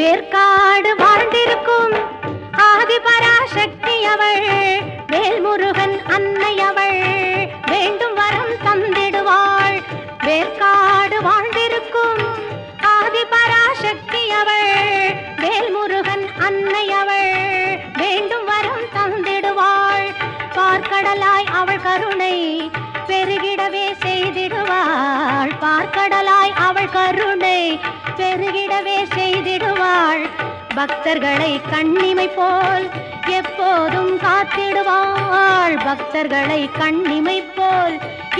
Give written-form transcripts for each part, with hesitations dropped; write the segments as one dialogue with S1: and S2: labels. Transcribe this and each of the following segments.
S1: வேர்க்காடு வாழ்ந்திருக்கும் ஆதிபராசக்தி அவள், வேல்முருகன் அன்னை அவள், வேண்டும் வரம் தந்திடுவாள். வேர்க்காடு வாழ்ந்திருக்கும் ஆதிபராசக்தி அவள், வேல்முருகன் அன்னை அவள், வேண்டும் வரம் தந்திடுவாள். பார்க்கடலாய் அவள் கருணை பெருகிடவே செய்திடுவாள். பார்க்கடலாய் அவள் கருணை பெருகிடவே செய்திடுவாள். பக்தர்களை கண்ணிமை போல் எப்போதும் காத்திடுவாள். பக்தர்களை கண்ணிமை போல்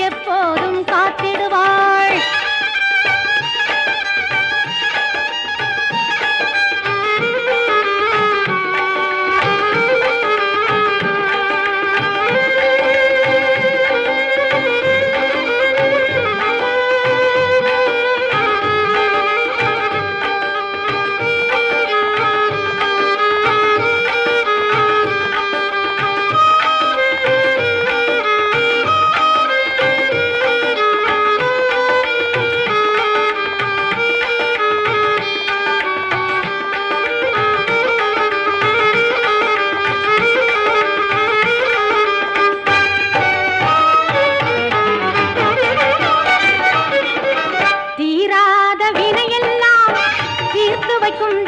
S1: எப்போதும் காத்திடுவாள்.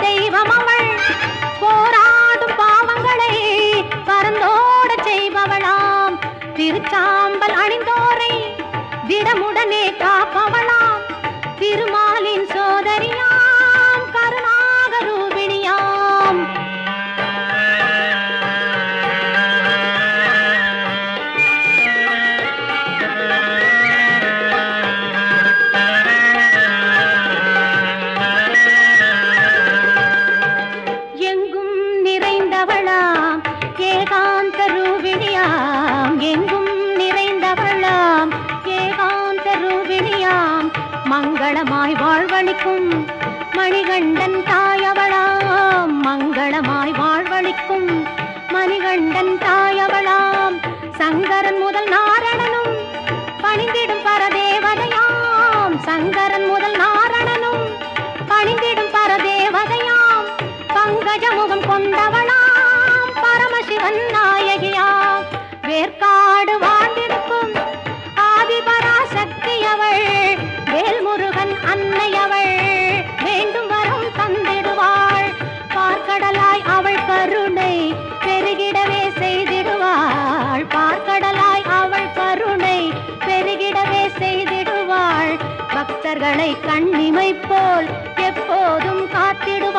S1: தெய்வம் அவள், போராடும் பாவங்களை பரந்தோட செய்பவளாம். திருச்சாம்பல் அணிந்தோரை திடமுடனே காப்பவளாம். திருமாலின் சோதரியாம், கருணாக ரூபிணியாம். ஏகாந்த ரூபிணியாம், எங்கும் நிறைந்தவளாம். ஏகாந்த ரூபிணியாம், மங்களமாய் வாழ்வளிக்கும் மணிகண்டன் தாயவளாம். மங்களமாய் வாழ்வளிக்கும் மணிகண்டன் தாயவளாம். சங்கரன் முதல் நாரணனும் பணிந்திடும் பரதேவதையாம். சங்கரன் முதல் நாரணனும் பணிந்திடும் பரதேவதையாம். பங்கஜமுகம் கொண்டவளாம், பரமசிவன் நாயகியாம். வேர்க்காடு வாழ்ந்திருக்கும் ஆதிபராசக்தி அவள், வேல்முருகன் அன்னை அவள், வேண்டும் வரம் தந்திடுவாள். பார்க்கடலாய் அவள் கருணை பெருகிடவே செய்திடுவாள். பார்க்கடலாய் அவள் கருணை பெருகிடவே செய்திடுவாள். பக்தர்களை கண்ணிமை போல் எப்போதும் காத்திடுவாள்.